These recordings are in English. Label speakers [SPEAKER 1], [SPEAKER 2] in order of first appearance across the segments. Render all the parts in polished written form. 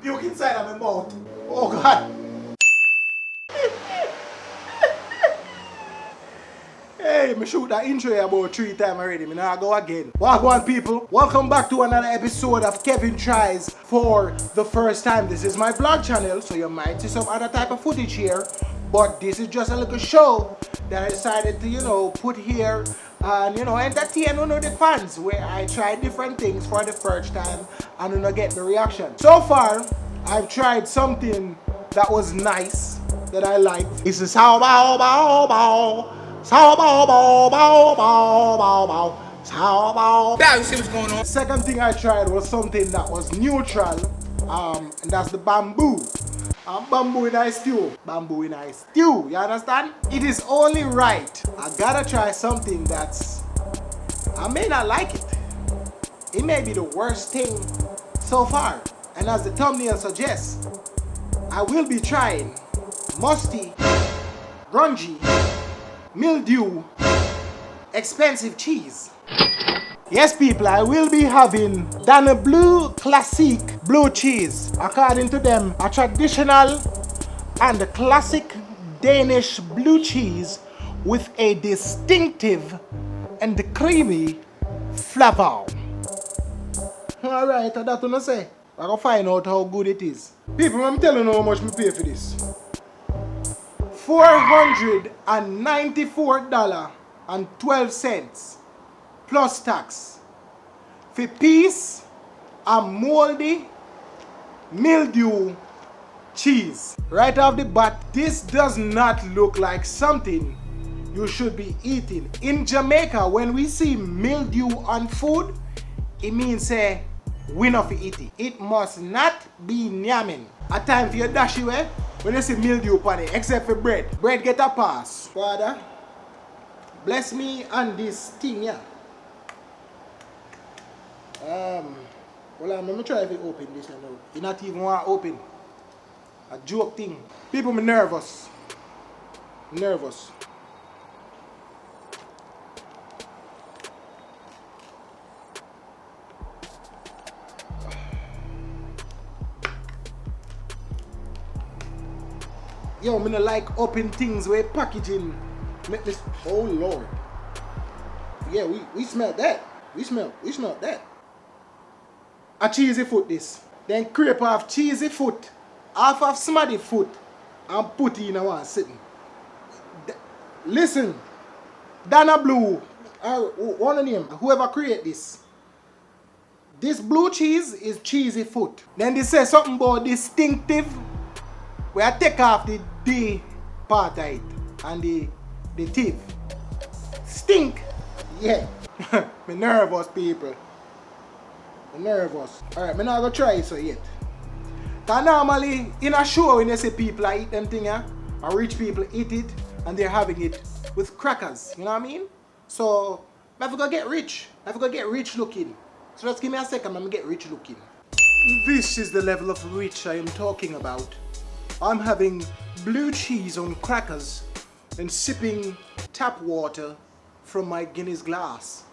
[SPEAKER 1] Puke inside of my mouth. Oh God. Hey, me shoot that intro about 3 times already. Me now go again. Welcome people. Welcome back to another episode of Kevin Tries for the first time. This is my vlog channel, so you might see some other type of footage here. But this is just a little show that I decided to, put here and, entertain the fans where I try different things for the first time and get the reaction. So far, I've tried something that was nice, that I liked. This is how bow bow bow. Bow bow bow bow bow bow bow. Bow bow.
[SPEAKER 2] Now you see what's going on.
[SPEAKER 1] Second thing I tried was something that was neutral, and that's the bamboo. Bamboo in a stew. Bamboo in a stew. You understand? It is only right. I gotta try something that's. I may not like it. It may be the worst thing so far. And as the thumbnail suggests, I will be trying musty, grungy, mildew, expensive cheese. Yes people, I will be having Dana Blue Classic Blue Cheese. According to them, a traditional and a classic Danish blue cheese with a distinctive and creamy flavor. Alright, that's what I say. I gotta find out how good it is. People, I'm telling you how much me pay for this. $494.12 plus tax for piece of moldy mildew cheese. Right off the bat, this does not look like something you should be eating. In Jamaica, when we see mildew on food, it means we not eat it. It must not be nyamming. A time for your dash away when you see mildew upon it, except for bread. Bread get a pass. Father, bless me on this thing here. Well, I'm gonna try to open this. You not even want to open. A joke thing. People, me nervous. Nervous. Yo, me no like open things where packaging make this. Oh Lord. Yeah, we smell that. We smell that. A cheesy foot this. Then crepe off cheesy foot, half of smaddy foot, and put in a one sitting. Listen, Dana Blue, one name, whoever create this. This blue cheese is cheesy foot. Then they say something about distinctive. We I take off the D part of it and the teeth. Stink. Yeah. Me nervous people. Me nervous. Alright, me not gonna try it so yet. Cause normally in a show when you see people eat them thing, or rich people eat it and they're having it with crackers. You know what I mean? So I have to go get rich. I have to go get rich looking. So just give me a second, I'm gonna get rich looking. This is the level of rich I am talking about. I'm having blue cheese on crackers and sipping tap water from my Guinness glass.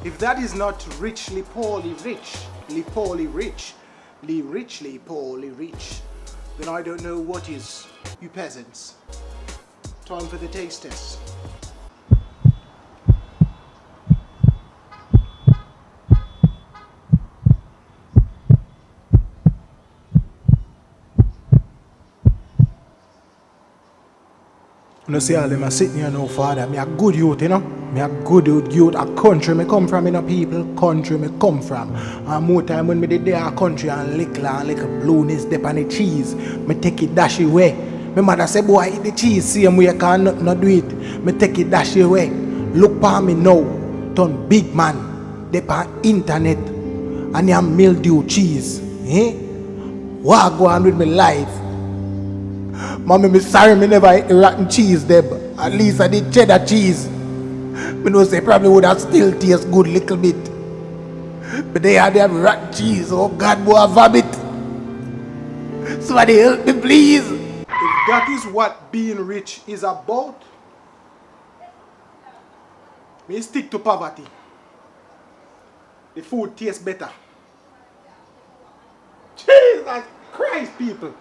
[SPEAKER 1] If that is not richly poorly rich, richly poorly rich, then I don't know what is, you peasants. Time for the taste test. You see all them are sitting here now, father. Me a good youth, Me a good youth. A country me come from, people. Country me come from. And more time when me did there a country and little blueness dip on the cheese. Me take it dash away. My mother say, boy, eat the cheese. Same way I can not do it. Me take it dash away. Look for me now. Turn big man. Dip on internet. And you mildew cheese. What go on with my life? Mommy, me sorry me never ate the rotten cheese there, but at least I did cheddar cheese. Me know say probably would have still taste good little bit. But they had them rotten cheese. Oh God, boy, have a bit. Somebody help me, please. If that is what being rich is about, me stick to poverty. the food tastes better. Jesus Christ, people.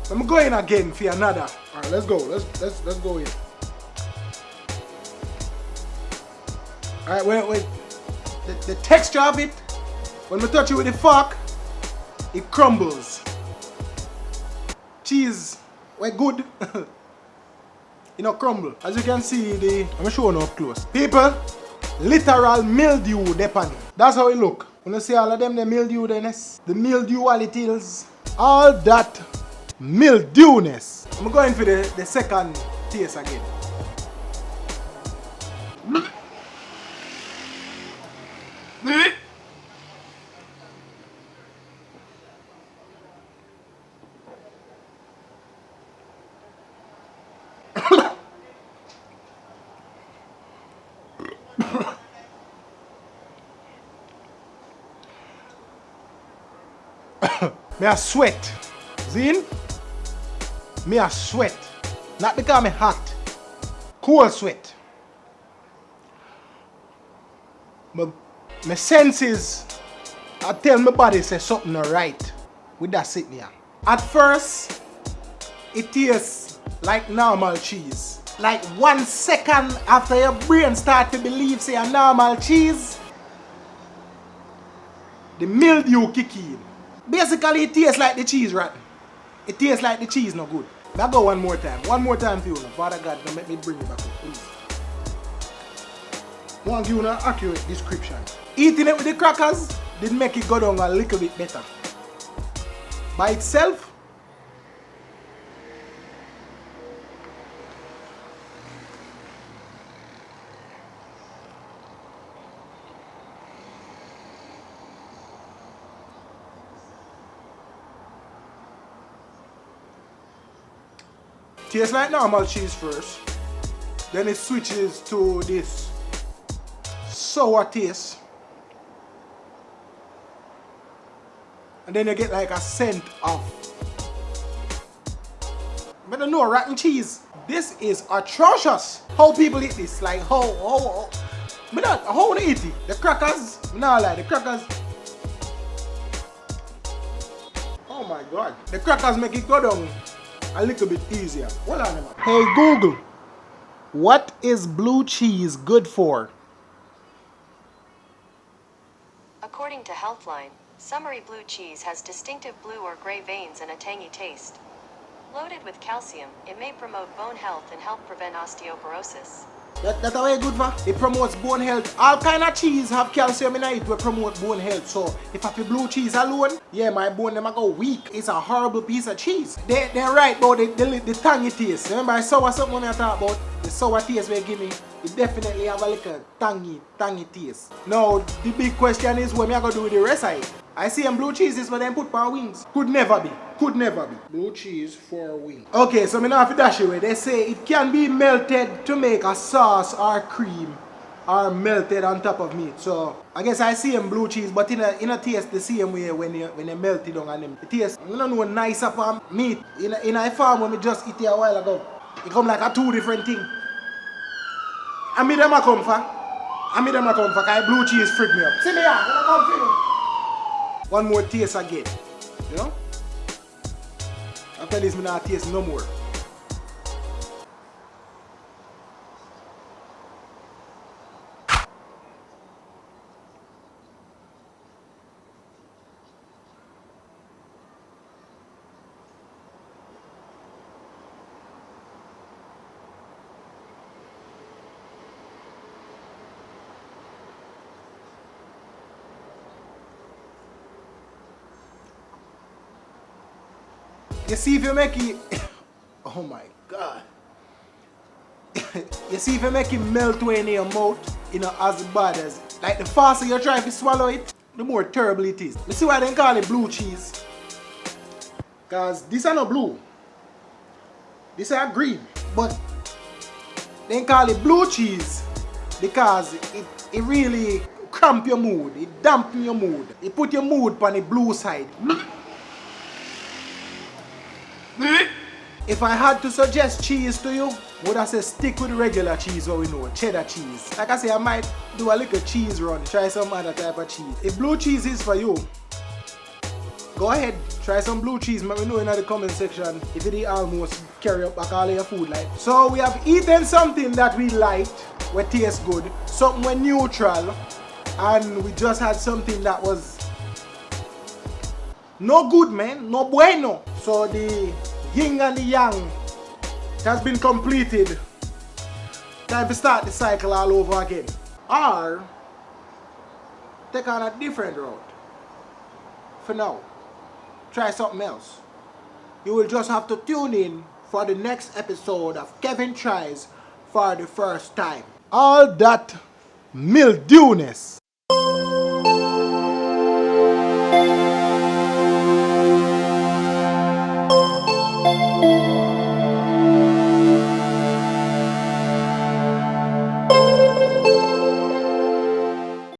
[SPEAKER 1] I'm going again for another. Alright, let's go. Let's go in. Alright, wait. The texture of it, when we touch it with the fork, it crumbles. Cheese, we're good. You know, crumble. As you can see, I'm showing you up close. People, literal mildew depend. That's how it look. When you see all of them, the mildew, the mildew qualities, all that mildewness. I'm going for the second taste again. Me a sweat. Zin? Me a sweat. Not because me hot. Cool sweat. My senses, I tell my body say something not right with that sitting here. At first, it tastes like normal cheese. Like 1 second after your brain start to believe say a normal cheese, the mildew kick in. Basically, it tastes like the cheese rotten. It tastes like the cheese no good. I'll go one more time. One more time for you. Father God, don't make me bring it back up, please. I want to give you an accurate description. Eating it with the crackers didn't make it go down a little bit better. By itself, tastes like normal cheese first, then it switches to this sour taste, and then you get like a scent of, I don't know, rotten cheese. This is atrocious. How people eat this? Like how they eat it? The crackers, no lie, the crackers. Oh my God, the crackers make it go down a little bit easier. Hold on a minute. Hey Google, what is blue cheese good for?
[SPEAKER 2] According to Healthline, summery blue cheese has distinctive blue or gray veins and a tangy taste. Loaded with calcium, it may promote bone health and help prevent osteoporosis.
[SPEAKER 1] That's how it good for? It promotes bone health. All kind of cheese have calcium in it to promote bone health. So if I have blue cheese alone, yeah, my bone them go weak. It's a horrible piece of cheese. They're right about the tangy taste. Remember I saw something when I talk about the sour taste they give me. It definitely have a little tangy taste. Now the big question is what am I gonna do with the rest of it? I see them blue cheeses but then put for wings. Could never be. Blue cheese for wings. Okay, so me now have to dash away. They say it can be melted to make a sauce or cream or melted on top of meat. So I guess I see them blue cheese, but in a taste the same way when you melt it down on them. The taste, I don't know, nicer for meat. In a farm when we just eat it a while ago. It come like a two different thing. And me them a come for. Cause blue cheese freak me up. See me here, I come for you. One more taste again. You know? After this, me not taste no more. You see if you make it, oh my God. You see if you make it melt away in your mouth, you know, as bad as, like the faster you try to swallow it, the more terrible it is. You see why they call it blue cheese? Because this is not blue. This is green. But they call it blue cheese because it really cramp your mood. It dampen your mood. It put your mood on the blue side. If I had to suggest cheese to you, would I say stick with regular cheese or we know, cheddar cheese. Like I say, I might do a little cheese run, try some other type of cheese. If blue cheese is for you, go ahead, try some blue cheese. Let me know in the comment section if it almost carry up back all of your food like. So we have eaten something that we liked, what tastes good, something we're neutral, and we just had something that was no good, man, no bueno. So the yin and the yang has been completed. Time to start the cycle all over again. Or take on a different route. For now, try something else. You will just have to tune in for the next episode of Kevin Tries for the first time. All that mildewness.